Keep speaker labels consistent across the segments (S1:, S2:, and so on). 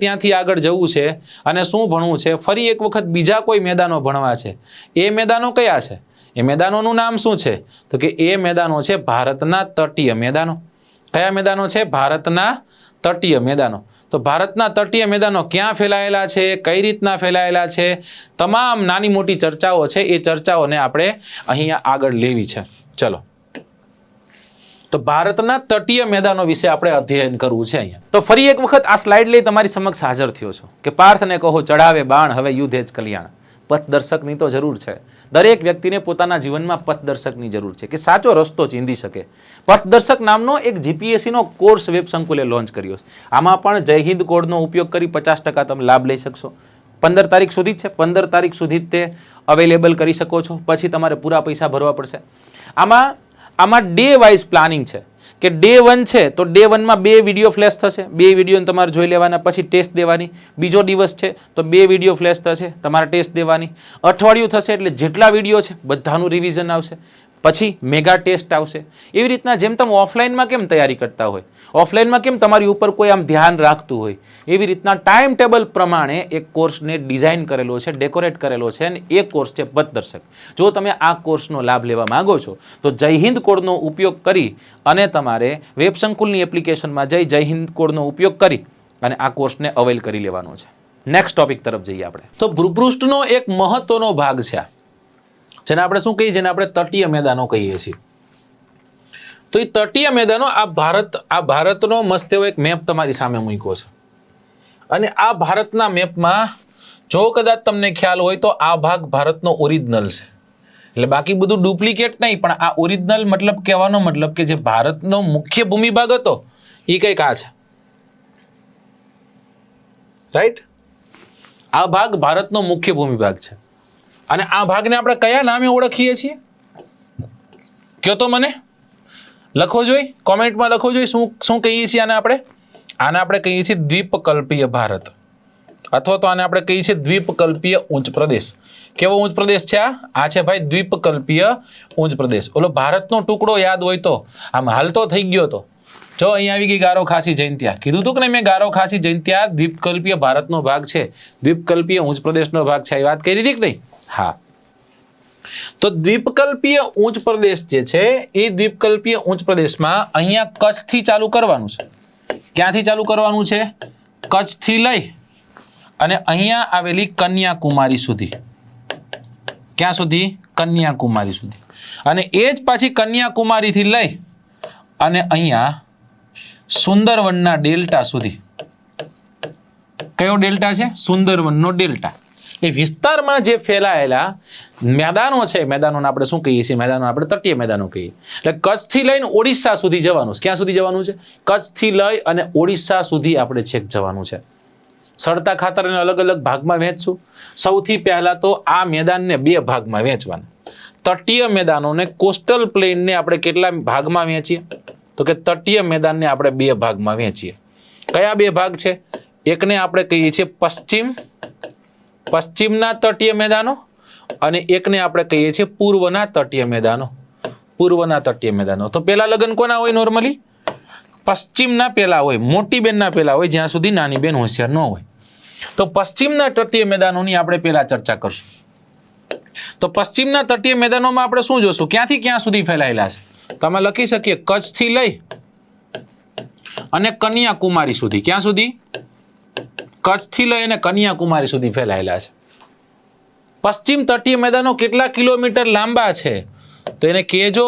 S1: ત્યાંથી આગળ જવું છે અને શું ભણવું છે, ફરી એક વખત બીજા કોઈ મેદાનો ભણવા છે. એ મેદાનો કયા છે? એ મેદાનોનું નામ શું છે? તો કે એ મેદાનો છે ભારતના તટીય મેદાનો. કયા મેદાનો છે? ભારતના તટીય મેદાનો. તો ભારતના તટીય મેદાનો ક્યાં ફેલાયેલા છે, કઈ રીતના ફેલાયેલા છે, તમામ નાની મોટી ચર્ચાઓ છે, એ ચર્ચાઓને આપણે અહીંયા આગળ લેવી છે. ચલો, તો ભારતના તટીય મેદાનો વિશે આપણે અધ્યયન કરવું છે અહીંયા. તો ફરી એક વખત આ સ્લાઇડ લઈ તમારી સમક્ષ હાજર થયો છું કે પાર્થને કહો ચડાવે બાણ, હવે યુદ્ધ જ કલ્યાણ. પથદર્શકની તો જરૂર છે. દરેક વ્યક્તિને પોતાના જીવનમાં પથદર્શકની જરૂર છે કે સાચો રસ્તો ચીંધી શકે. પથદર્શક નામનો એક જીપીએસસીનો કોર્સ વેબ સંકુલે લોન્ચ કર્યો છે. આમાં પણ જય હિન્દ કોડનો ઉપયોગ કરી 50% તમે લાભ લઈ શકશો. 15 તારીખ સુધી જ છે. 15 તારીખ સુધી તે અવેલેબલ કરી શકો છો. પછી તમારે પૂરા પૈસા ભરવા પડશે. આમાં ડે વાઇઝ પ્લાનિંગ છે કે ડે 1 છે તો ડે 1 માં 2 વિડીયો ફ્લેશ થશે. 2 વિડીયો તમારે જોઈ લેવાના, પછી ટેસ્ટ દેવાની. બીજો દિવસ છે તો 2 વિડીયો ફ્લેશ થશે, તમારે ટેસ્ટ દેવાની. અઠવાડિયું થશે એટલે જેટલા વિડીયો છે બધાનું રિવિઝન આવશે. પછી મેગા ટેસ્ટ આવશે. એવી રીતના જેમ તમે ઓફલાઈનમાં કેમ તૈયારી કરતા હોય, ઓફલાઈનમાં કેમ તમારી ઉપર કોઈ આમ ધ્યાન રાખતું હોય, એવી રીતના ટાઈમ ટેબલ પ્રમાણે એક કોર્સને ડિઝાઇન કરેલો છે, ડેકોરેટ કરેલો છે. અને એ કોર્સ છે પથદર્શક. જો તમે આ કોર્સનો લાભ લેવા માંગો છો તો જય હિન્દ કોડનો ઉપયોગ કરી અને તમારે વેબ સંકુલની એપ્લિકેશનમાં જય હિન્દ કોડનો ઉપયોગ કરી અને આ કોર્સને અવેલ કરી લેવાનો છે. નેક્સ્ટ ટોપિક તરફ જઈએ આપણે. તો ભૂપૃષ્ઠનો એક મહત્વનો ભાગ છે જેને આપણે શું કહીએ, જેને આપણે તટીય મેદાનો કહીએ છીએ. તો એ તટીય મેદાનો આ ભારતનો મસ્ત એવો એક મેપ તમારી સામે મૂક્યો છે. અને આ ભારતના મેપમાં જો કદાચ તમને ખ્યાલ હોય તો આ ભાગ ભારતનો ઓરિજિનલ છે. એટલે બાકી બધું ડુપ્લિકેટ નહીં, પણ આ ઓરિજિનલ મતલબ કહેવાનો મતલબ કે જે ભારતનો મુખ્ય ભૂમિભાગ હતો એ કંઈક આ છે. રાઈટ? આ ભાગ ભારતનો મુખ્ય ભૂમિભાગ છે. અને આ ભાગને આપણે કયા નામે ઓળખીએ છીએ? કયો તો મને, લખો જોઈ, કોમેન્ટમાં લખો જોઈ. શું કહીએ છીએ આને આપણે કહીએ છીએ દ્વીપકલ્પીય ભારત, અથવા તો આને આપણે કહીએ છીએ દ્વીપકલ્પીય ઉચ્ચ પ્રદેશ. કેવો ઉચ્ચ પ્રદેશ છે આ? છે ભાઈ દ્વીપકલ્પીય ઉચ્ચ પ્રદેશ. ઓલો ભારતનો ટુકડો યાદ હોય તો આમ હાલતો થઈ ગયો તો જો અહીંયા આવી ગઈ ગારો ખાસી જયંત્યા. કીધું તું કે નહીં મેં, ગારો ખાસી જયંત્યા દ્વીપકલ્પીય ભારતનો ભાગ છે, દ્વીપકલ્પીય ઉચ્ચ પ્રદેશનો ભાગ છે. એ વાત કરી હતી કે નહીં? હા. તો દ્વીપકલ્પીય ઉચ્ચ પ્રદેશ જે છે એ દ્વીપકલ્પીય ઉચ્ચ પ્રદેશમાં અહીંયા કચ્છથી ચાલુ કરવાનું છે. ક્યાંથી ચાલુ કરવાનું છે? કચ્છથી લઈ અને અહીંયા આવેલી કન્યાકુમારી સુધી. ક્યાં સુધી? કન્યાકુમારી સુધી. અને એ જ પાછી કન્યાકુમારીથી લઈ અને અહીંયા સુંદરવનના ડેલ્ટા સુધી. કયો ડેલ્ટા છે? સુંદરવનનો ડેલ્ટા. એ વિસ્તારમાં જે ફેલાયેલા મેદાનો છે, મેદાનોને આપણે શું કહીએ છીએ? મેદાનો આપણે તટીય મેદાનો કહીએ. એટલે કચ્છથી લઈને ઓડિશા સુધી જવાનું છે. ક્યાં સુધી જવાનું છે? કચ્છથી લઈ અને ઓડિશા સુધી આપણે છેક જવાનું છે. સડતા ખાતરને અલગ અલગ ભાગમાં વહેંચશું. સૌથી પહેલા તો આ મેદાનને 2 ભાગમાં વહેંચવાના. તટીય મેદાનોને, કોસ્ટલ પ્લેનને આપણે કેટલા ભાગમાં વહેંચીએ? તો કે તટીય મેદાનને આપણે 2 ભાગમાં વહેંચીએ. કયા 2 ભાગ છે? એકને આપણે કહીએ છીએ પશ્ચિમના તટીય મેદાનો અને એકને આપણે કહીએ છીએ પૂર્વના તટીય મેદાનો. પૂર્વના તટીય મેદાનો. તો પેલા લગ્ન કોના હોય? નોર્મલી પશ્ચિમના પેલા હોય, મોટી બેનના પેલા હોય, જ્યાં સુધી નાની બેન હોશિયાર ન હોય. તો પશ્ચિમના તટીય મેદાનોની આપણે પેલા ચર્ચા કરશું. તો પશ્ચિમના તટીય મેદાનોમાં આપણે શું જોશું? ક્યાંથી ક્યાં સુધી ફેલાયેલા છે? તમે લખી શકીએ કચ્છથી લઈ અને કન્યાકુમારી સુધી. ક્યાં સુધી? કચ્છથી લઈ અને કન્યાકુમારી સુધી ફેલાયેલા છે. પશ્ચિમ તટીય મેદાનો કેટલા કિલોમીટર લાંબા છે? તો એને કહેજો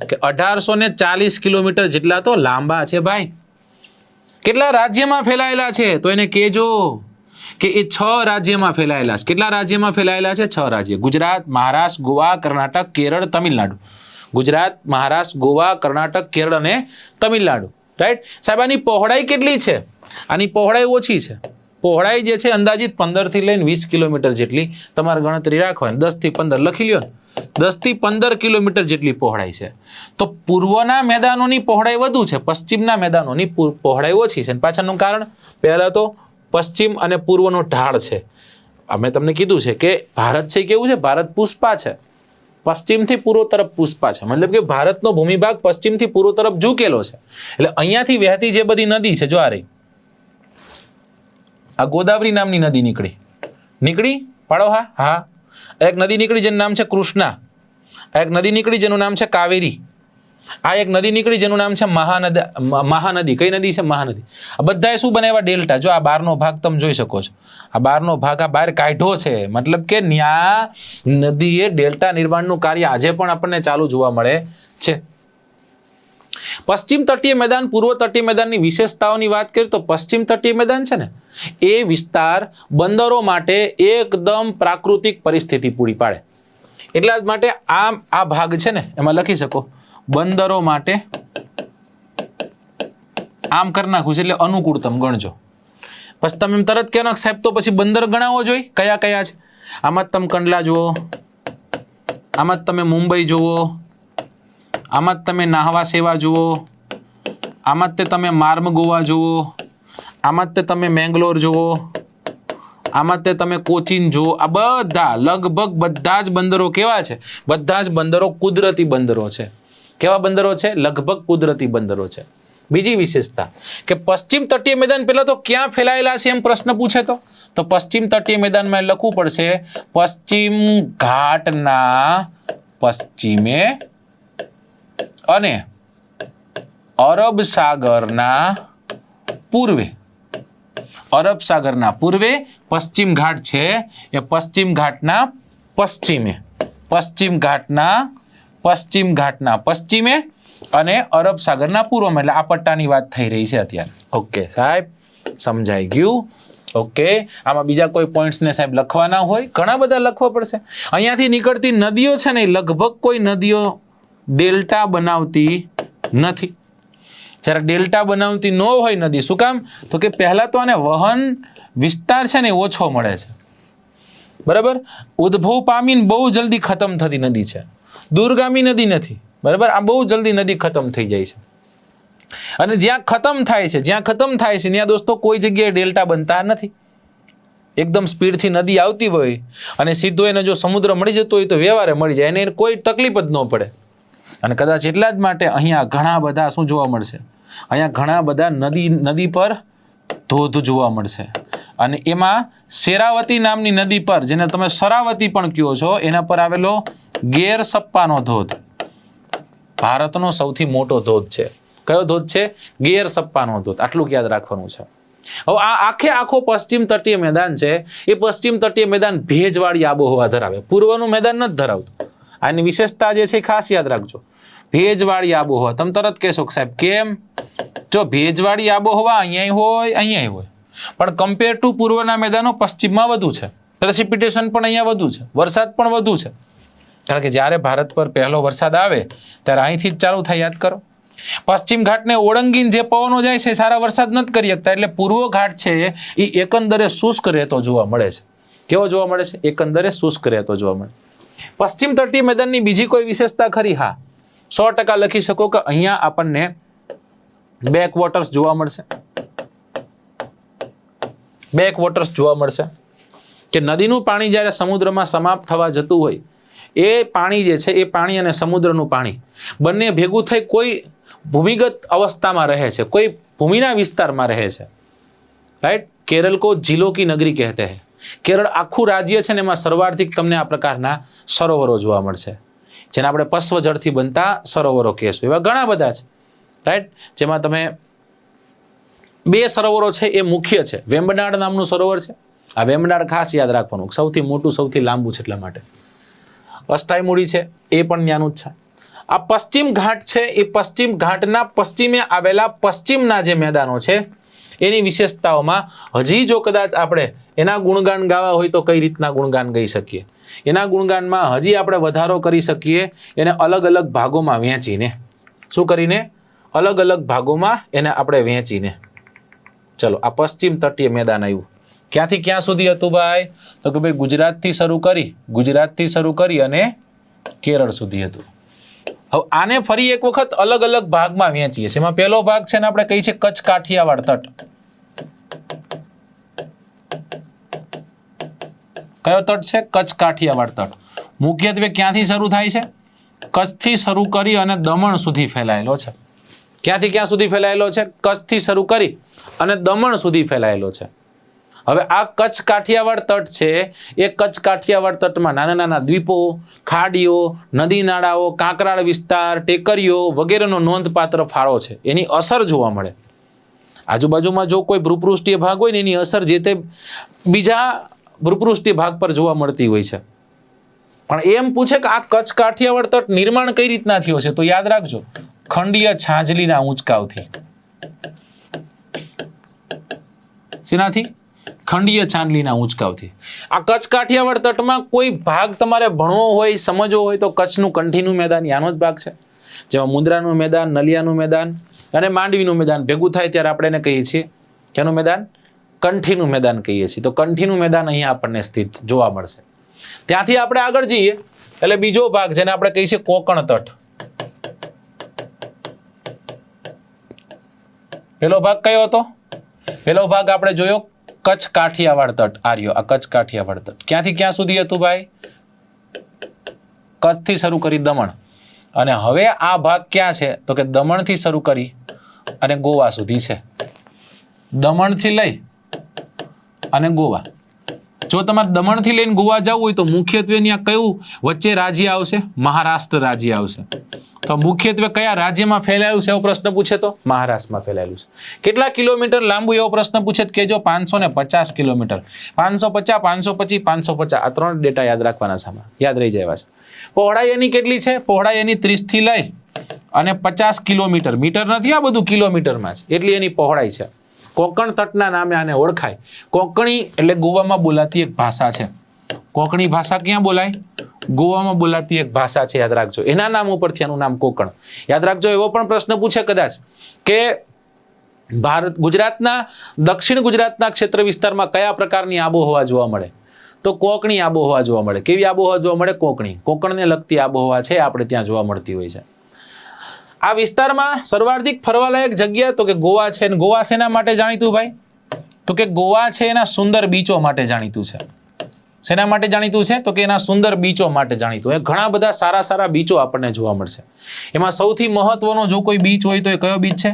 S1: કે 1840 કિલોમીટર જેટલા તો લાંબા છે ભાઈ. કેટલા રાજ્યમાં ફેલાયેલા છે? તો એને કહેજો કે એ 6 રાજ્યમાં ફેલાયેલા છે. કેટલા રાજ્યમાં ફેલાયેલા છે? 6 રાજ્ય. ગુજરાત, મહારાષ્ટ્ર, ગોવા, કર્ણાટક, કેરળ, તમિલનાડુ. ગુજરાત, મહારાષ્ટ્ર, ગોવા, કર્ણાટક, કેરળ અને તમિલનાડુ. રાઈટ સાહેબ? આની પહોળાઈ કેટલી છે? આની પહોળાઈ ઓછી છે. પહોળાઈ જે છે અંદાજિત 15 થી લઈને 20 કિલોમીટર જેટલી તમારે ગણતરી રાખવાની. 10 થી 15 લખી લ્યો ને. 10 થી 15 કિલોમીટર જેટલી પહોળાઈ છે. તો પૂર્વના મેદાનોની પહોળાઈ વધુ છે, પશ્ચિમના મેદાનોની પહોળાઈ ઓછી છે. પાછળનું કારણ પહેલા તો પશ્ચિમ અને પૂર્વનો ઢાળ છે. અમે તમને કીધું છે કે ભારત છે કેવું છે? ભારત પુષ્પા છે. પશ્ચિમથી પૂર્વ તરફ પુષ્પા છે. મતલબ કે ભારતનો ભૂમિભાગ પશ્ચિમથી પૂર્વ તરફ ઝૂકેલો છે. એટલે અહીંયાથી વહેતી જે બધી નદી છે, જો આ રહી, આ ગોદાવરી નામની નદી નીકળી પાડો હા હા. એક નદી નીકળી જેનું નામ છે કૃષ્ણા. આ એક નદી નીકળી જેનું નામ છે કાવેરી. આ એક નદી નીકળી જેનું નામ છે મહાનદી. કઈ નદી છે? મહાનદી. આ બધાએ શું બનાવ્યા? ડેલ્ટા. જો આ બહારનો ભાગ તમે જોઈ શકો છો. આ બહારનો ભાગ આ બહાર કાઢ્યો છે, મતલબ કે ન્યા નદીએ ડેલ્ટા નિર્માણનું કાર્ય આજે પણ આપણને ચાલુ જોવા મળે છે. પશ્ચિમ તટીય મેદાન, પૂર્વ તટીય મેદાનની વિશેષતાઓની વાત કરીએ તો પશ્ચિમ તટીય મેદાન છે ને એ વિસ્તાર બંદરો માટે એકદમ પ્રાકૃતિક પરિસ્થિતિ પૂરી પાડે. એટલા જ માટે આ ભાગ છે ને એમાં લખી શકો બંદરો માટે આમ કરી નાખું છે એટલે અનુકૂળતમ ગણજો. પછી તમે એમ તરત કહેવાનો સાહેબ તો પછી બંદર ગણાવો જોઈએ, કયા કયા છે? આમાં જ તમે કંડલા જુઓ, આમાં જ તમે મુંબઈ જુઓ, આમાં જ તમે નાહવા સેવા જુઓ, આમાં જ તમે માર્મગોવા જુઓ, આમાં જ તમે મેંગલોર જુઓ, આમાં જ તમે કોચીન જુઓ. આ બધા લગભગ બધા જ બંદરો કેવા છે? બધા જ બંદરો કુદરતી બંદરો છે. કેવા બંદરો છે? લગભગ કુદરતી બંદરો છે. બીજી વિશેષતા કે પશ્ચિમ તટીય મેદાન પહેલા તો ક્યાં ફેલાયેલા છે એમ પ્રશ્ન પૂછે તો પશ્ચિમ તટીય મેદાનમાં લખવું પડશે પશ્ચિમ ઘાટના પશ્ચિમે અને અરબ સાગરના પૂર્વે. અરબ સાગરના પૂર્વે પશ્ચિમ ઘાટ છે એ પશ્ચિમ ઘાટના પશ્ચિમે, પશ્ચિમ ઘાટના પશ્ચિમે અને અરબ સાગરના પૂર્વમાં. એટલે આ પટ્ટાની વાત થઈ રહી છે અત્યારે. ઓકે સાહેબ, સમજાઈ ગયું? ઓકે, આમાં બીજા કોઈ પોઈન્ટ્સ ને સાહેબ લખવાના હોય? ઘણા બધા લખવા પડશે. અહીંયાથી નીકળતી નદીઓ છે ને લગભગ કોઈ નદીઓ ડેલ્ટા બનાવતી નથી. જ્યારે ડેલ્ટા બનાવતી ન હોય નદી, શું કામ? તો કે પહેલા તો આને વહન વિસ્તાર છે ને ઓછો મળે છે, બરાબર. ઉદ્ભવ પામીને બહુ જલ્દી ખતમ થતી નદી છે, દૂરગામી નદી નથી, બરાબર. આ બહુ જલ્દી નદી ખતમ થઈ જાય છે. અને જ્યાં ખતમ થાય છે ત્યાં દોસ્તો કોઈ જગ્યાએ ડેલ્ટા બનતા નથી. એકદમ સ્પીડથી નદી આવતી હોય અને સીધો એને જો સમુદ્ર મળી જતો હોય તો વ્યવહારે મળી જાય, એને કોઈ તકલીફ જ ન પડે. અને કદાચ એટલા જ માટે અહીંયા ઘણા બધા શું જોવા મળશે? અહીંયા ઘણા બધા નદી પર ધોધ જોવા મળશે. અને એમાં શેરાવતી નામની નદી પર, જેને તમે શરાવતી પણ કહો છો, એના પર આવેલો ગેર સપ્પાનો ધોધ ભારતનો સૌથી મોટો ધોધ છે. કયો ધોધ છે? ગેર સપ્પાનો ધોધ. આટલું યાદ રાખવાનું છે. હવે આ આખો પશ્ચિમ તટીય મેદાન છે એ પશ્ચિમ તટીય મેદાન ભેજવાળી આબોહવા ધરાવે. પૂર્વનું મેદાન નથી ધરાવતું. આની વિશેષતા જે છે ખાસ યાદ રાખજો. ભેજવાળી આબોહવા. તમે તરત કહેશો કે સાહેબ કેમ? જો ભેજવાળી આબોહવા અહીંયા હોય, પણ કમ્પેર ટુ પૂર્વના મેદાનો પશ્ચિમમાં વધુ છે. પ્રેસિપિટેશન પણ અહીંયા વધુ છે, વરસાદ પણ વધુ છે. કારણ કે જ્યારે ભારત પર પહેલો વરસાદ આવે ત્યારે અહીંથી જ ચાલુ થાય. યાદ કરો, પશ્ચિમ ઘાટને ઓળંગીને જે પવનો જાય છે સારા વરસાદ નથી કરી શકતા. એટલે પૂર્વ ઘાટ છે એ એકંદરે શુષ્ક રહેતો જોવા મળે છે. કેવો જોવા મળે છે? એકંદરે શુષ્ક રહેતો જોવા મળે. પશ્ચિમ તટીય મેદાનની બીજી કોઈ વિશેષતા ખરી? હા, 100% લખી શકો કે અહીંયા આપણને બેક વોટર્સ જોવા મળશે. બેક વોટર્સ જોવા મળશે કે નદીનું પાણી જ્યારે સમુદ્રમાં સમાપ્ત થવા જતું હોય, એ પાણી જે છે એ પાણી અને સમુદ્રનું પાણી બંને ભેગું થઈ કોઈ ભૂમિગત અવસ્થામાં રહે છે, કોઈ ભૂમિના વિસ્તારમાં રહે છે. રાઈટ? કેરળ કો ઝીલો કી નગરી કહેતે હૈ. કેરળ આખું રાજ્ય છે ને એમાં સર્વાધિક તમને આ પ્રકારના સરોવરો જોવા મળશે, જેને આપણે પશ્વ જળથી બનતા સરોવરો કહેશું. એવા ઘણા બધા છે. રાઈટ? જેમાં તમે 2 સરોવરો છે એ મુખ્ય છે. વેમ્બનાડ નામનું સરોવર છે. આ વેમ્બનાડ ખાસ યાદ રાખવાનું, સૌથી મોટું સૌથી લાંબુ છે એટલા માટે. અષ્ટાઈમુડી છે એ પણ ત્યાંનું જ છે. આ પશ્ચિમ ઘાટ છે એ પશ્ચિમ ઘાટના પશ્ચિમે આવેલા પશ્ચિમના જે મેદાનો છે એની વિશેષતાઓમાં હજી જો કદાચ આપણે એના ગુણગાન ગાવા હોય તો કઈ રીતના ગુણગાન ગાઈ શકીએ? એના ગુણગાનમાં હજી આપણે વધારો કરી શકીએ એને અલગ અલગ ભાગોમાં વહેંચીને. શું કરીને? અલગ અલગ ભાગોમાં એને આપણે વહેંચીને. ચલો, આ પશ્ચિમ તટીય મેદાન આવ્યું. ક્યાંથી ક્યાં સુધી હતું ભાઈ? તો કે ભાઈ ગુજરાતથી શરૂ કરી અને કેરળ સુધી હતું. હવે આને ફરી એક વખત અલગ અલગ ભાગમાં વહેંચીએ. એમાં પહેલો ભાગ છે ને આપણે કહીએ છીએ કચ્છ કાઠિયાવાડ તટ. કયો તટ છે? કચ્છ કાઠિયાવાડ તટ. મુખ્યત્વે ક્યાંથી શરૂ થાય છે? કચ્છથી શરૂ કરી અને દમણ સુધી ફેલાયેલો છે. ક્યાંથી ક્યાં સુધી ફેલાયેલો છે? કચ્છથી શરૂ કરી અને દમણ સુધી ફેલાયેલો છે. હવે આ કચ્છ કાઠિયાવાડ તટ છે એ કચ્છ કાઠિયાવાડ તટમાં નાના નાના દ્વીપો, ખાડીઓ, નદી નાળાઓ, કાંકરાળ વિસ્તાર, ટેકરીઓ વગેરેનો નોંધપાત્ર ફાળો છે. એની અસર જોવા મળે. આજુબાજુમાં જો કોઈ ભૂપૃષ્ઠીય ભાગ હોય ને એની અસર જે તે બીજા ભૂપૃષ્ઠીય ભાગ પર જોવા મળતી હોય છે. પણ એમ પૂછે કે આ કચ્છ કાઠિયાવાડ તટ નિર્માણ કઈ રીતના થયો છે, તો યાદ રાખજો ખંડીય છાજલીના ઊંચકાવથી. શેનાથી? ખંડીય છાજલીના ઊંચકાવથી. આ કચ્છ કાઠિયાવાડ તટમાં કોઈ ભાગ તમારે ભણવો હોય, સમજવો હોય તો કચ્છનું કંઠીનું મેદાન આનો જ ભાગ છે. જેમાં મુન્દ્રાનું મેદાન, નલિયાનું મેદાન અને માંડવીનું મેદાન ભેગું થાય ત્યારે આપણે એને કહીએ છીએ કેનું મેદાન? કંઠીનું મેદાન કહીએ છીએ. તો કંઠીનું મેદાન અહીંયા આપણને સ્થિત જોવા મળશે. ત્યાંથી આપણે આગળ જઈએ એટલે બીજો ભાગ જેને આપણે કહીએ છીએ કોકણ તટ. પેલો ભાગ કયો હતો? પેલો ભાગ આપણે જોયો કચ્છ કાઠિયાવાડ તટ. આર્યો આ કચ્છ કાઠિયાવાડ તટ ક્યાંથી ક્યાં સુધી હતું ભાઈ? કચ્છથી શરૂ કરી દમણ. અને હવે આ ભાગ ક્યાં છે તો કે દમણથી શરૂ કરી અને ગોવા સુધી છે. દમણથી લઈ અને ગોવા. જો તમારે દમણથી લઈને ગોવા જવું હોય તો મુખ્યત્વે ત્યાં કયું વચ્ચે રાજ્ય આવશે? મહારાષ્ટ્ર રાજ્ય આવશે. તો મુખ્યત્વે કયા રાજ્યમાં ફેલાયેલું છે એવો પ્રશ્ન પૂછે તો મહારાષ્ટ્રમાં ફેલાયેલું છે. કેટલા કિલોમીટર લાંબુ એવો પ્રશ્ન પૂછે તો કહેજો 550 કિલોમીટર. 550, 525, 550 આ ત્રણ ડેટા યાદ રાખવાના છે. યાદ રહી જાય છે. પહોળાઈ એની કેટલી છે? પહોળાઈ એની 30 થી લઈ અને 50 કિલોમીટર. મીટર નથી, આ બધું કિલોમીટરમાં છે. એટલી એની પહોળાઈ છે. કોંકણ તટના નામે આને ઓળખાય. કોંકણી એટલે ગોવામાં બોલાતી એક ભાષા છે. કોંકણી ભાષા ક્યાં બોલાય? ગોવામાં બોલાતી એક ભાષા છે. યાદ રાખજો એના નામ ઉપરથી આનું નામ કોંકણ. યાદ રાખજો એવો પણ પ્રશ્ન પૂછે કદાચ કે ગુજરાતના દક્ષિણ ગુજરાતના ક્ષેત્ર વિસ્તારમાં કયા પ્રકારની આબોહવા જોવા મળે? તો કોંકણી આબોહવા જોવા મળે. કેવી આબોહવા જોવા મળે? કોંકણી. કોંકણને લગતી આબોહવા છે આપણે ત્યાં જોવા મળતી હોય છે. આ વિસ્તારમાં સર્વાધિક ફરવાલાયક જગ્યા તો કે ગોવા છે. ગોવા શેના માટે જાણીતું ભાઈ? તો કે ગોવા છે એના સુંદર બીચો માટે જાણીતું છે. શેના માટે જાણીતું છે? તો કે એના સુંદર બીચો માટે જાણીતું. એ ઘણા બધા સારા સારા બીચો આપણને જોવા મળશે. એમાં સૌથી મહત્વનો જો કોઈ બીચ હોય તો એ કયો બીચ છે?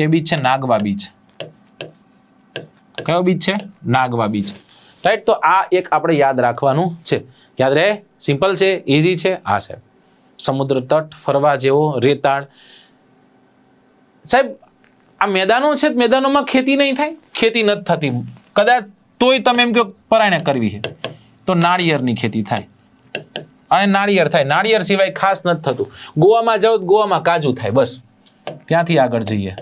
S1: એ બીચ છે નાગવા બીચ. કયો બીચ છે? નાગવા બીચ. રાઈટ. તો આ એક આપણે યાદ રાખવાનું છે. યાદ રહે? સિમ્પલ છે, ઇઝી છે. આ છે સમુદ્ર તટ, ફરવા જેવો, રેતાળ. સાહેબ આ મેદાનો છે, મેદાનોમાં ખેતી નહીં થાય? ખેતી નથી થતી કદાચ તોય તમે એમ કહો પરાયણે કરવી છે તો નાળિયેરની ખેતી થાય અને નાળિયેર થાય. નાળિયેર સિવાય ખાસ નથી થતું. ગોવામાં જાઓ ગોવામાં કાજુ થાય. બસ ત્યાંથી આગળ જઈએ.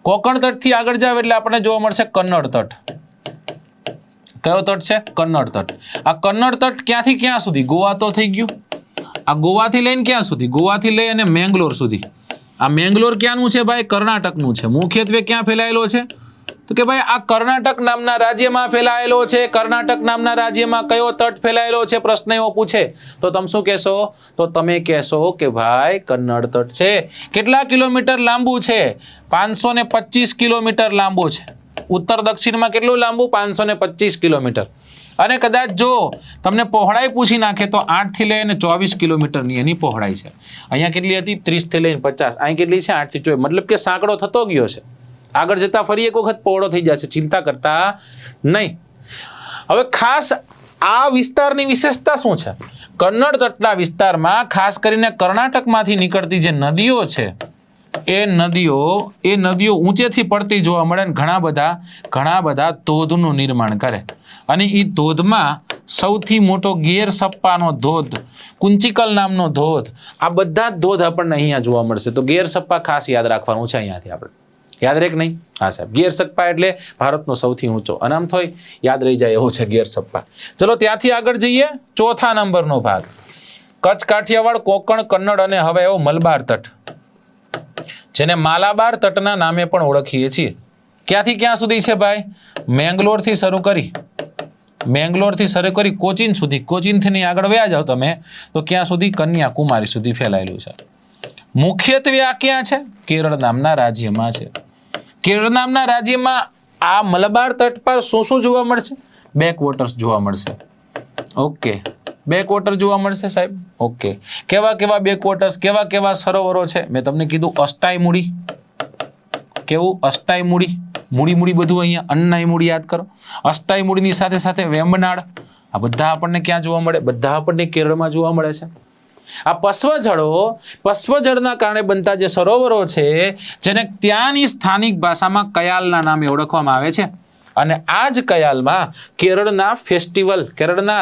S1: કોંકણ તટથી આગળ જાવ એટલે આપણને જોવા મળશે કન્નડ તટ. કયો તટ છે? કન્નડ તટ. આ કન્નડ તટ ક્યાંથી ક્યાં સુધી? ગોવા તો થઈ ગયું. આ ગોવાથી લઈને ક્યાં સુધી? ગોવાથી લઈ અને મેંગ્લોર સુધી. આ મેંગ્લોર ક્યાંનું છે ભાઈ? કર્ણાટકનું છે. મુખ્યત્વે ક્યાં ફેલાયેલો છે? તો કે ભાઈ આ કર્ણાટક નામના રાજ્યમાં ફેલાયેલો છે. કર્ણાટક નામના રાજ્યમાં કયો તટ ફેલાયેલો છે? પ્રશ્ન એવો પૂછે તો તમે શું કહેશો? તો તમે કહેશો કે ભાઈ કન્નડ તટ છે. કેટલા કિલોમીટર લાંબુ છે? 525 કિલોમીટર લાંબુ છે. ઉત્તર દક્ષિણમાં કેટલું લાંબુ? 525 કિલોમીટર. અને કદાચ જો તમને પહોળાઈ પૂછી નાખે તો 8 થી લઈને 24 કિલોમીટરની એની પહોળાઈ છે. અહીંયા કેટલી હતી? 30 થી લઈને 50. અહીં કેટલી છે? 8 થી 24. મતલબ કે સાંકડો થતો ગયો છે. આગળ જતા ફરી એક વખત પહોળો થઈ જશે. ચિંતા કરતા નહીં. હવે ખાસ આ વિસ્તારની વિશેષતા શું છે? કન્નડ તટના વિસ્તારમાં ખાસ કરીને કર્ણાટકમાંથી નીકળતી જે નદીઓ છે એ નદીઓ ઊંચેથી પડતી જોવા મળે અને ઘણા બધા ધોધનું નિર્માણ કરે. અને એ ધોધમાં સૌથી મોટો ગેર સપ્પાનો ધોધ, કુંચિકલ નામનો ધોધ, આ બધા જ ધોધ આપણને અહીંયા જોવા મળશે. તો ગેર સપ્પા ખાસ યાદ રાખવાનું છે. અહીંયાથી આપણે યાદ રહે કે નહીં? હા સાહેબ, ગેર સપ્પા એટલે ભારતનો સૌથી ઊંચો અનામ થોય યાદ રહી જાય એવું છે ગેર સપ્પા. ચલો ત્યાંથી આગળ જઈએ. ચોથા નંબરનો ભાગ કચ્છ, કાઠિયાવાડ, કોંકણ, કન્નડ અને હવે એવો મલબાર તટ, જેને માલાબાર તટના નામે પણ ઓળખીએ છીએ. ક્યાંથી ક્યાં સુધી છે ભાઈ? મેંગ્લોરથી શરૂ કરી કોચીન સુધી. કોચીનથી આગળ વયા જાઓ તમે તો ક્યાં સુધી? કન્યાકુમારી સુધી ફેલાયેલું છે. મુખ્યત્વે આ ક્યાં છે? કેરળ નામના રાજ્યમાં છે. કેરળ નામના રાજ્યમાં આ મલબાર તટ પર શું જોવા મળશે? બેકવોટર્સ જોવા મળશે. ઓકે, બેકવોટર જોવા મળશે સાહેબ. ઓકે, કેવા બેકવોટર્સ, કેવા સરોવરો છે? મેં તમને કીધું અષ્ટાઈમૂડી. કેવું? અષ્ટાઈમૂડી. મૂડી મૂડી બધું અહીંયા અન્નાઈ મૂડી યાદ કરો. અષ્ટાઈ મૂડીની સાથે સાથે વેમ્બનાળ, આ બધા આપણને ક્યાં જોવા મળે? બધા આપણને કેરળમાં જોવા મળે છે. આ પશ્વજળના કારણે બનતા જે સરોવરો છે જેને ત્યાંની સ્થાનિક ભાષામાં કયાલના નામે ઓળખવામાં આવે છે. અને આ જ કયાલમાં કેરળના ફેસ્ટિવલ, કેરળના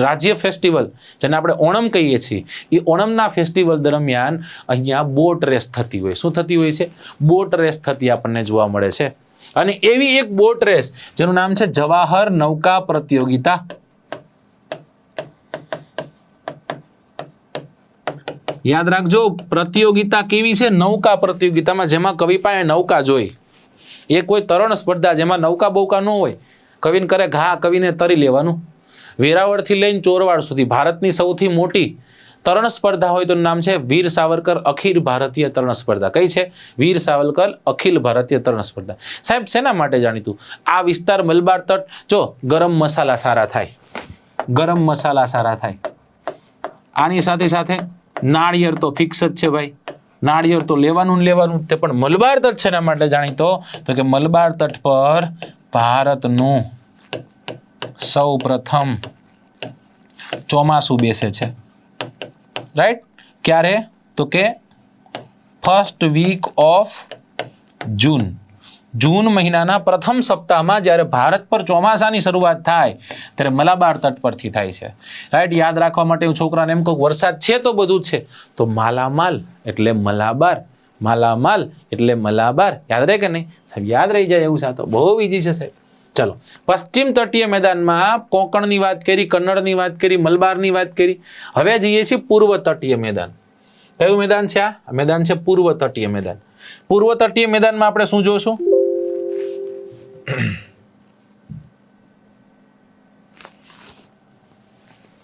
S1: રાજ્ય ફેસ્ટિવલ જેને આપણે ઓણમ કહીએ છીએ, એ ઓણમના ફેસ્ટિવલ દરમિયાન અહીંયા બોટ રેસ થતી હોય. શું થતી હોય છે? બોટ રેસ થતી આપણને જોવા મળે છે. અને એવી એક બોટ રેસ જેનું નામ છે જવાહર નૌકા પ્રતિયોગિતા. યાદ રાખજો, પ્રતિયોગિતા કેવી છે? નૌકા પ્રતિયોગિતામાં, જેમાં કવિ પાસે નૌકા જોઈ. એ કોઈ તરણ સ્પર્ધા જેમાં નૌકા બૌકા ન હોય. કવિને કરે ઘા, કવિને તરી લેવાનું. વેરાવળથી લઈને ચોરવાડ સુધી ભારતની સૌથી મોટી તરણ સ્પર્ધા હોય તો નામ છે વીર સાવરકર અખિલ ભારતીય તરણ સ્પર્ધા. કઈ છે? વીર સાવરકર અખિલ ભારતીય તરણ સ્પર્ધા. સાહેબ શેના માટે જાણીતું? આ વિસ્તાર મલબાર તટ, જો ગરમ મસાલા સારા થાય, ગરમ મસાલા સારા થાય. આની સાથે સાથે નાળિયેર તો ફિક્સ જ છે ભાઈ, નાળિયેર તો લેવાનું ને લેવાનું તે. પણ મલબાર તટ છે એના માટે જાણીતો તો કે મલબાર તટ પર ભારતનું સૌ પ્રથમ ચોમાસું બેસે છે. રાઈટ? ક્યારે? તો કે ફર્સ્ટ વીક ઓફ જૂન. જૂન મહિનાના પ્રથમ સપ્તાહમાં જ્યારે ભારત પર ચોમાસાની શરૂઆત થાય ત્યારે મલાબાર તટ પરથી થાય છે. રાઈટ? યાદ રાખવા માટે હું છોકરાને એમ કહું વરસાદ છે તો બધું છે, તો માલામાલ એટલે મલાબાર, માલામાલ એટલે મલાબાર. યાદ રહે કે નહીં સાહેબ? યાદ રહી જાય એવું છે. તો બહુ ઈઝી છે સાહેબ. ચલો, પશ્ચિમ તટીય મેદાનમાં કોંકણની વાત કરી, કન્નડની વાત કરી, મલબારની વાત કરી. હવે જઈએ છીએ પૂર્વ તટીય મેદાન. કયું મેદાન છે? આ મેદાન છે પૂર્વ તટીય મેદાન. પૂર્વ તટીય મેદાનમાં આપણે શું જોશું?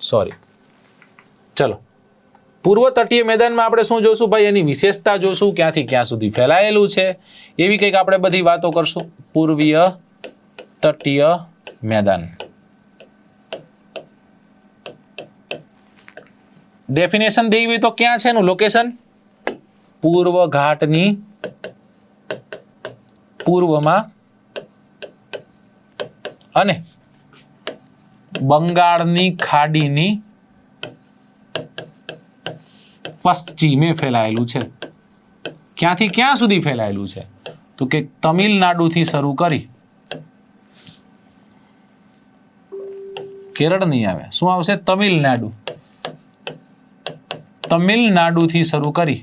S1: સોરી, ચલો, પૂર્વ તટીય મેદાનમાં આપણે શું જોશું ભાઈ? એની વિશેષતા જોશું, ક્યાંથી ક્યાં સુધી ફેલાયેલું છે, એવી કંઈક આપણે બધી વાતો કરશું. પૂર્વીય તટીય મેદાન. ડેફિનેશન દેવી હોય તો ક્યાં છે એનું લોકેશન? પૂર્વ ઘાટની પૂર્વમાં અને બંગાળની ખાડીની પશ્ચિમે ફેલાયેલું છે. ક્યાંથી ક્યાં સુધી ફેલાયેલું છે? તો કે તમિલનાડુથી શરૂ કરી, કેરળ નહીં આવે, શું આવશે? તમિલનાડુ. તમિલનાડુથી શરૂ કરી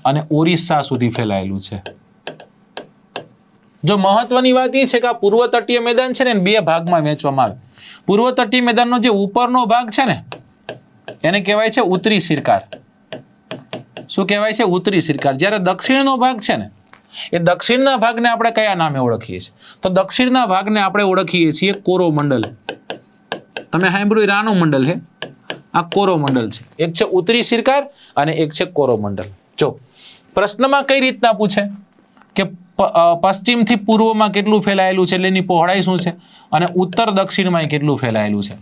S1: અને ઓરિસ્સા સુધી ફેલાયેલું છે. જો મહત્વની વાત એ છે કે આ પૂર્વ તટીય મેદાન છે ને બે ભાગમાં વહેંચવામાં આવે. પૂર્વ તટીય મેદાનનો જે ઉપરનો ભાગ છે ને એને કહેવાય છે ઉત્તરી સિરકાર. શું કહેવાય છે? ઉત્તરી સિરકાર. જ્યારે દક્ષિણનો ભાગ છે ને એ દક્ષિણના ભાગને આપણે કયા નામે ઓળખીએ છીએ? તો દક્ષિણના ભાગને આપણે ઓળખીએ છીએ કોરોમંડલ. તમે સાંભળ્યું રાણુ મંડલ છે, આ કોરોમંડલ છે. એક છે ઉત્તરી સિરકાર અને એક છે કોરોમંડલ. જો પ્રશ્નમાં કઈ રીતના પૂછે કે પશ્ચિમથી પૂર્વમાં કેટલું ફેલાયેલું છે એટલે એની પહોળાઈ શું છે, અને ઉત્તર દક્ષિણમાં કેટલું ફેલાયેલું છે.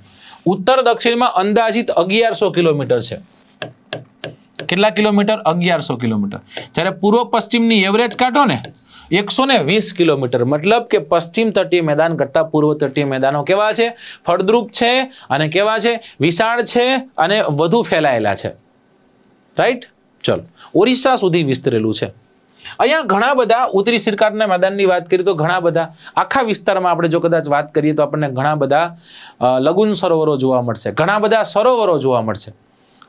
S1: ઉત્તર દક્ષિણમાં અંદાજિત 1100 કિલોમીટર છે. કેટલા કિલોમીટર? 1100 કિલોમીટર. જ્યારે પૂર્વ પશ્ચિમની એવરેજ કાઢો ને 120 કિલોમીટર. મતલબ કે પશ્ચિમ તટીય મેદાન કરતા પૂર્વ તટીય મેદાનો કેવા છે? ફળદ્રુપ છે અને કેવા છે? વિશાળ છે અને વધુ ફેલાયેલા છે. રાઈટ? ચલો, ઓરિસ્સા સુધી વિસ્તરેલું છે. અહીંયા ઘણા બધા ઉત્તરી સિરકારના મેદાનની વાત કરીએ તો ઘણા બધા આખા વિસ્તારમાં આપણે જો કદાચ વાત કરીએ તો આપણને ઘણા બધા લઘુન સરોવરો જોવા મળશે, ઘણા બધા સરોવરો જોવા મળશે,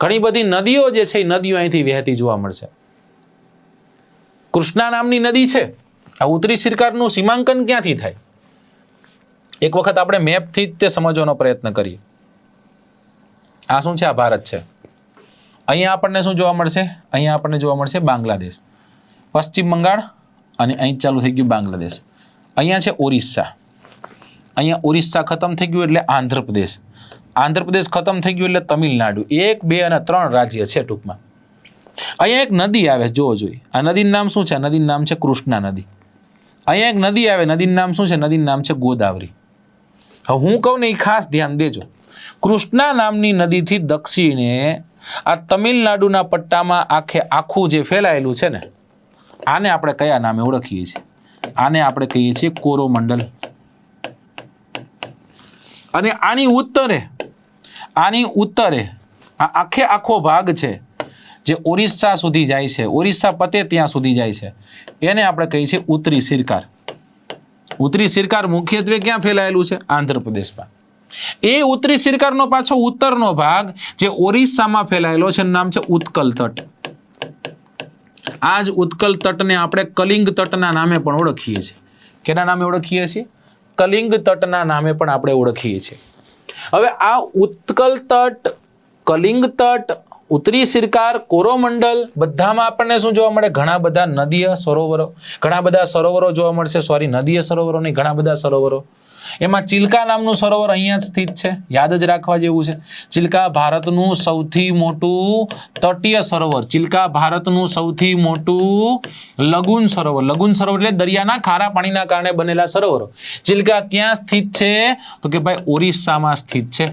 S1: ઘણી બધી નદીઓ જે છે એ નદીઓ અહીંથી વહેતી જોવા મળશે. કૃષ્ણા નામની નદી છે. આ ઉત્તરી સિરકારનું સીમાંકન ક્યાંથી થાય? એક વખત આપણે મેપથી જ તે સમજવાનો પ્રયત્ન કરીએ. આ શું છે? આ ભારત છે. અહીંયા આપણને શું જોવા મળશે? અહીંયા આપણને જોવા મળશે બાંગ્લાદેશ, પશ્ચિમ બંગાળ અને અહીં ચાલુ થઈ ગયું બાંગ્લાદેશ. અહીંયા છે ઓરિસ્સા. અહીંયા ઓરિસ્સા ખતમ થઈ ગયું એટલે આંધ્રપ્રદેશ. આંધ્રપ્રદેશ ખતમ થઈ ગયું એટલે તમિલનાડુ. 1, 2 અને 3 રાજ્ય છે ટૂંકમાં. અહીંયા એક નદી આવે, જોવો જોઈએ. આ નદીનું નામ શું છે? નદીનું નામ છે કૃષ્ણા નદી. અહીંયા એક નદી આવે, નદીનું નામ શું છે? નદીનું નામ છે ગોદાવરી. હવે હું કહું ને એ ખાસ ધ્યાન દેજો. કૃષ્ણા નામની નદીથી દક્ષિણે આ તમિલનાડુના પટ્ટામાં આખું જે ફેલાયેલું છે ને આને આપણે કયા નામે ઓળખીએ છીએ? આને આપણે કહીએ છીએ કોરોમંડલ. અને આની ઉત્તરે આ આખો ભાગ છે જે ઓરિસ્સા સુધી જાય છે, ઓરિસ્સા પતે ત્યાં સુધી જાય છે, એને આપણે કહીએ છીએ ઉત્તરી સિરકાર. ઉત્તરી સિરકાર મુખ્યત્વે ક્યાં ફેલાયેલું છે? આંધ્રપ્રદેશમાં. એ ઉત્તરી સિરકારનો પાછો ઉત્તરનો ભાગ જે ઓરિસ્સામાં ફેલાયેલો છે નામ છે ઉત્કલ તટ. આ જ ઉત્કલ તટને આપણે કલિંગ તટના નામે પણ ઓળખીએ છીએ. કેના નામે ઓળખીએ છીએ? કલિંગ તટના નામે પણ આપણે ઓળખીએ છીએ. હવે આ ઉત્કલ તટ, કલિંગ તટ, ઉત્તરી સિરકાર, કોરોમંડલ બધામાં આપણને શું જોવા મળે? ઘણા બધા નદીય સરોવરો, ઘણા બધા સરોવરો જોવા મળશે. નદીય સરોવરો નહીં, ઘણા બધા સરોવરો. એમાં ચિલ્કા નામનું સરોવર અહીંયા જ સ્થિત છે, યાદ જ રાખવા જેવું છે. ચિલ્કા ભારતનું સૌથી મોટું તટીય સરોવર, ચિલ્કા ભારતનું સૌથી મોટું લગુન સરોવર. લગુન સરોવર એટલે દરિયાના ખારા પાણીના કારણે બનેલા સરોવરો. ચિલ્કા ક્યાં સ્થિત છે? તો કે ભાઈ ઓરિસ્સામાં સ્થિત છે.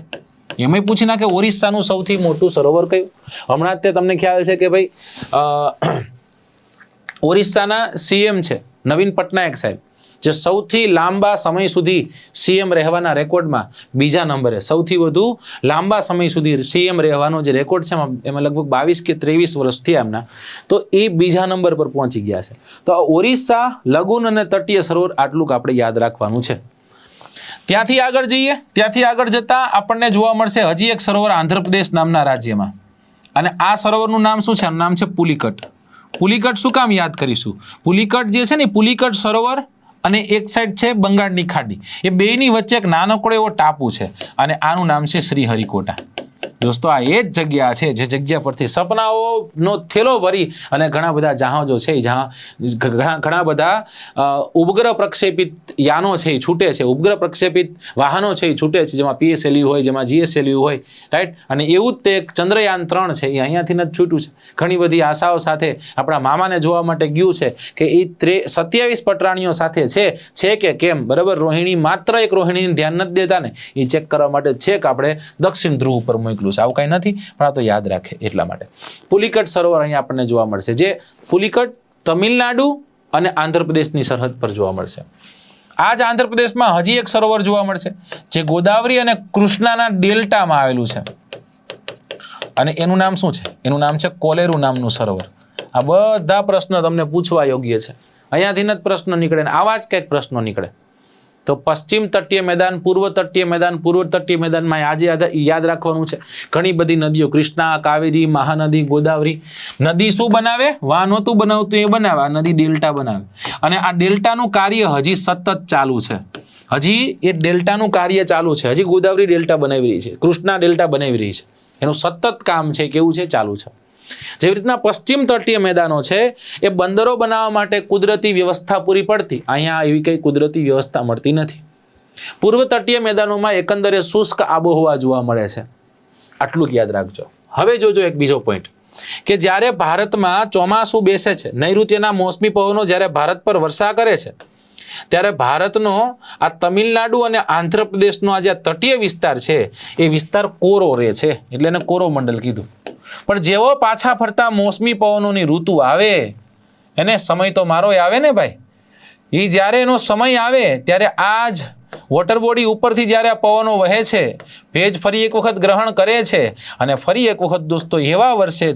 S1: એમાં પૂછી નાખે ઓરિસ્સાનું સૌથી મોટું સરોવર કયું? હમણાં જ તે તમને ખ્યાલ છે કે ભાઈ ઓરિસ્સાના સીએમ છે નવીન પટનાયક સાહેબ, જે સૌથી લાંબા સમય સુધી સીએમ રહેવાના રેકોર્ડમાં બીજા નંબરે, સૌથી વધુ લાંબા સમય સુધી સીએમ રહેવાનો જે રેકોર્ડ છે એમાં લગભગ 22 કે 23 વર્ષ થયા એમના, તો એ બીજા નંબર પર પહોંચી ગયા છે. તો ઓરિસ્સા, લગુન અને તટીય સરોવર આટલું આપણે યાદ રાખવાનું છે. ત્યાંથી આગળ જઈએ, ત્યાંથી આગળ જતા આપણને જોવા મળશે હજી એક સરોવર આંધ્રપ્રદેશ નામના રાજ્યમાં. અને આ સરોવરનું નામ શું છે? આનું નામ છે પુલિકટ. પુલિકટ શું કામ યાદ કરીશું? પુલિકટ જે છે ને, પુલિકટ સરોવર અને એક સાઈડ છે બંગાળની ખાડી, એ બેની વચ્ચે એક નાનકડો એવો ટાપુ છે અને આનું નામ છે શ્રીહરિકોટા. દોસ્તો આ એ જ જગ્યા છે જે જગ્યા પરથી સપનાઓનો થેલો ભરી અને ઘણા બધા જહાજો છે, ઘણા બધા ઉપગ્રહ પ્રક્ષેપિત યાનો છે એ છૂટે છે, ઉપગ્રહ પ્રક્ષેપિત વાહનો છે એ છૂટે છે, જેમાં PSLV હોય, જેમાં GSLV હોય, રાઈટ. અને એવું જ તે એક ચંદ્રયાન 3 છે એ અહીંયાથી જ છૂટ્યું છે. ઘણી બધી આશાઓ સાથે આપણા મામાને જોવા માટે ગયું છે કે એ 27 પટરાણીઓ સાથે છે કે કેમ, બરાબર. રોહિણી માત્ર એક રોહિણીને ધ્યાન નથી દેતા ને, એ ચેક કરવા માટે છેક આપણે દક્ષિણ ધ્રુવ ઉપર મોકલું. આવું કઈ નથી, પણ આ તો યાદ રાખે એટલા માટે. પુલિકટ સરોવર અહીંયા આપણને જોવા મળશે, જે પુલિકટ તમિલનાડુ અને આંધ્રપ્રદેશની સરહદ પર જોવા મળશે. આ જ આંધ્રપ્રદેશમાં હજી એક સરોવર જોવા મળશે જે ગોદાવરી અને કૃષ્ણાના ડેલ્ટામાં આવેલું છે અને એનું નામ શું છે? એનું નામ છે કોલેરુ નામનું સરોવર. આ બધા પ્રશ્ન તમને પૂછવા યોગ્ય છે. અહીંયાથી જ પ્રશ્ન નીકળે ને આવા જ કંઈક પ્રશ્નો નીકળે. તો પશ્ચિમ તટીય મેદાન, પૂર્વ તટીય મેદાન, પૂર્વ તટીય મેદાનમાં આજે યાદ રાખવાનું છે ઘણી બધી નદીઓ, કૃષ્ણા, કાવેરી, મહાનદી, ગોદાવરી. નદી શું બનાવે? વાહ નહોતું બનાવતું એ બનાવે, આ નદી ડેલ્ટા બનાવે. અને આ ડેલ્ટાનું કાર્ય હજી સતત ચાલુ છે. હજી એ ડેલ્ટાનું કાર્ય ચાલુ છે. હજી ગોદાવરી ડેલ્ટા બનાવી રહી છે, કૃષ્ણા ડેલ્ટા બનાવી રહી છે. એનું સતત કામ છે, કેવું છે? ચાલુ છે. જેવી રીતના પશ્ચિમ તટીય મેદાનો છે એ બંદરો બનાવવા માટે કુદરતી વ્યવસ્થા પૂરી પડતી, અહીંયા એવી કઈ કુદરતી વ્યવસ્થા મળતી નથી. પૂર્વ તટીય મેદાનોમાં એકંદરે શુષ્ક આબોહવા જોવા મળે છે. આટલું યાદ રાખજો. હવે જોજો એક બીજો પોઈન્ટ કે જ્યારે ભારતમાં ચોમાસું બેસે છે, નૈઋત્યના મોસમી પવનો જ્યારે ભારત પર વર્ષા કરે છે, ત્યારે ભારતનો આ તમિલનાડુ અને આંધ્રપ્રદેશનો આ જે તટીય વિસ્તાર છે એ વિસ્તાર કોરો રહે છે, એટલે એને કોરોમંડલ કીધું. પણ જેવો પાછા ફરતા મોસમી પવનોની ઋતુ આવે, એને સમય તો મારો આવે ને ભાઈ. એ જ્યારે એનો સમય આવે ત્યારે આ જ વોટર બોડી ઉપરથી જ્યારે આ પવનો વહે છે, ભેજ ફરી એક વખત ગ્રહણ કરે છે અને ફરી એક વખત દોસ્તો એવા વર્ષે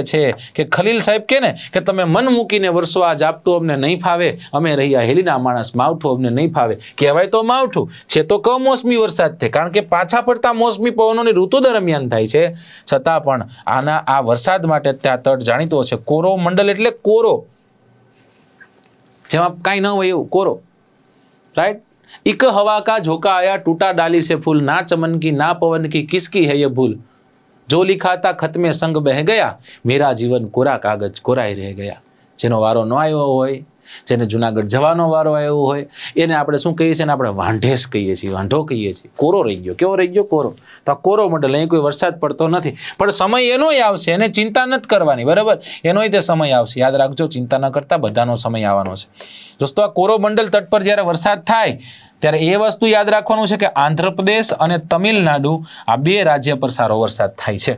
S1: છે કે ખલીલ સાહેબ કે ને કે તમે મન મૂકીને વરસો આ ઝાપટું અમને નહીં ફાવે, અમે રહ્યા હેલીના માણસ, માવઠું અમને નહીં ફાવે. કહેવાય તો માવઠું છે તો કમોસમી વરસાદ છે, કારણ કે પાછા ફરતા મોસમી પવનોની ઋતુ દરમિયાન થાય છે. છતાં પણ આ વરસાદ માટે ત્યાં તટ જાણીતો છે. કોરોમંડલ એટલે કોરો, જેમાં કાંઈ ન હોય એવું કોરો, राइट. इक हवा का झोंका आया, टूटा डाली से फूल, ना चमन की ना पवन की, किसकी है ये भूल, जो लिखा था खत में संग बह गया, मेरा जीवन कोरा कागज कोरा ही रह गया. जेनो वारो न आयो होय, જેને જુનાગઢ જવાનો વારો આવ્યો હોય, એને આપણે શું કહીએ છીએ? આપણે વાંઢેસ કહીએ છીએ, વાંઢો કહીએ છીએ. કોરો રહી ગયો. કેવો રહી ગયો? કોરો. તો આ કોરોમંડલ, અહીં કોઈ વરસાદ પડતો નથી, પણ સમય એનોય આવશે, એને ચિંતા નથી કરવાની, બરાબર. એનોય તે સમય આવશે, યાદ રાખજો. ચિંતા ન કરતા બધાનો સમય આવવાનો છે. દોસ્તો આ કોરોમંડલ તટ પર જ્યારે વરસાદ થાય ત્યારે એ વસ્તુ યાદ રાખવાનું છે કે આંધ્રપ્રદેશ અને તમિલનાડુ આ બે રાજ્ય પર સારો વરસાદ થાય છે.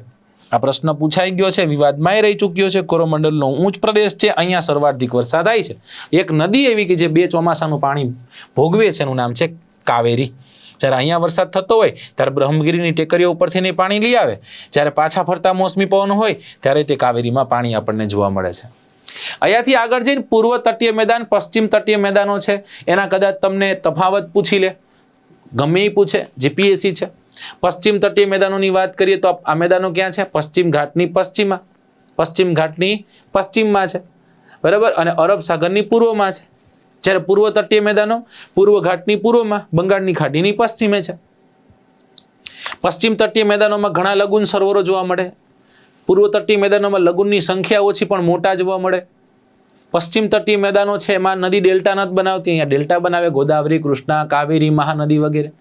S1: આ પ્રશ્ન પૂછાઈ ગયો છે, વિવાદમાં રહી ચૂક્યો છે. કોરોમંડલનો ઊંચ પ્રદેશ છે, અહીંયા સર્વાધિક વરસાદ થાય છે. એક નદી એવી કે જે 2 ચોમાસાનું પાણી ભોગવે છે, એનું નામ છે કાવેરી. જ્યારે અહીંયા વરસાદ થતો હોય ત્યારે બ્રહ્મગીરીની ટેકરીઓ ઉપરથી નહીં પાણી લઈ આવે, જ્યારે પાછા ફરતા મોસમી પવન હોય ત્યારે તે કાવેરીમાં પાણી આપણને જોવા મળે છે. અહીંયાથી આગળ જઈને પૂર્વ તટીય મેદાન, પશ્ચિમ તટીય મેદાનો છે, એના કદાચ તમને તફાવત પૂછી લે, ગમે એ પૂછે, જીપીએસસી છે. પશ્ચિમ તટીય મેદાનોની વાત કરીએ તો આ મેદાનો ક્યાં છે? પશ્ચિમ ઘાટની પશ્ચિમમાં, પશ્ચિમ ઘાટની પશ્ચિમમાં છે, બરાબર, અને અરબ સાગરની પૂર્વમાં છે. જ્યારે પૂર્વ તટીય મેદાનો પૂર્વ ઘાટની પૂર્વમાં, બંગાળની ખાડીની પશ્ચિમે છે. પશ્ચિમ તટીય મેદાનોમાં ઘણા લઘુન સરોવરો જોવા મળે. પૂર્વ તટીય મેદાનોમાં લઘુનની સંખ્યા ઓછી પણ મોટા જોવા મળે. પશ્ચિમ તટીય મેદાનો છે એમાં નદી ડેલ્ટા નથી બનાવતી, અહીંયા ડેલ્ટા બનાવે, ગોદાવરી, કૃષ્ણા, કાવેરી, મહાનદી વગેરે.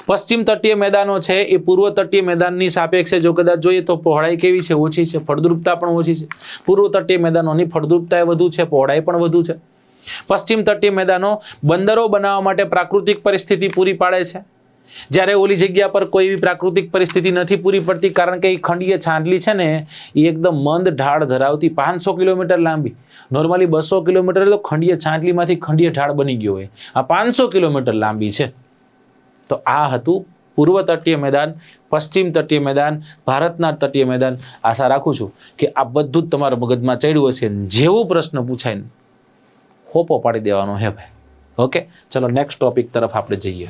S1: પશ્ચિમ તટીય મેદાનો છે એ પૂર્વ તટીય મેદાનની સાપેક્ષે જો કદાચ જોઈએ તો પહોળાઈ કેવી છે? ઓછી છે, ફળદ્રુપતા પણ ઓછી છે. પૂર્વ તટીય મેદાનોની ફળદ્રુપતા વધુ છે, પહોળાઈ પણ વધુ છે. પશ્ચિમ તટીય મેદાનો બંદરો બનાવવા માટે પ્રાકૃતિક પરિસ્થિતિ પૂરી પાડે છે, જ્યારે ઓલી જગ્યા પર કોઈ એવી પ્રાકૃતિક પરિસ્થિતિ નથી પૂરી પડતી, કારણ કે એ ખંડીય છાંડલી છે ને એ એકદમ મંદ ઢાળ ધરાવતી, 500 કિલોમીટર લાંબી. નોર્મલી 200 કિલોમીટર તો ખંડીય છાંડલીમાંથી ખંડીય ઢાળ બની ગયો હોય, આ 500 કિલોમીટર લાંબી છે. તો આ હતું પૂર્વ તટીય મેદાન, પશ્ચિમ તટીય મેદાન, ભારતના તટીય મેદાન. આશા રાખું છું કે આ બધું જ તમારા મગજમાં ચડ્યું હશે. જેવું પ્રશ્ન પૂછાય ને હોપો પાડી દેવાનો હે ભાઈ. ઓકે, ચલો નેક્સ્ટ ટોપિક તરફ આપણે જઈએ.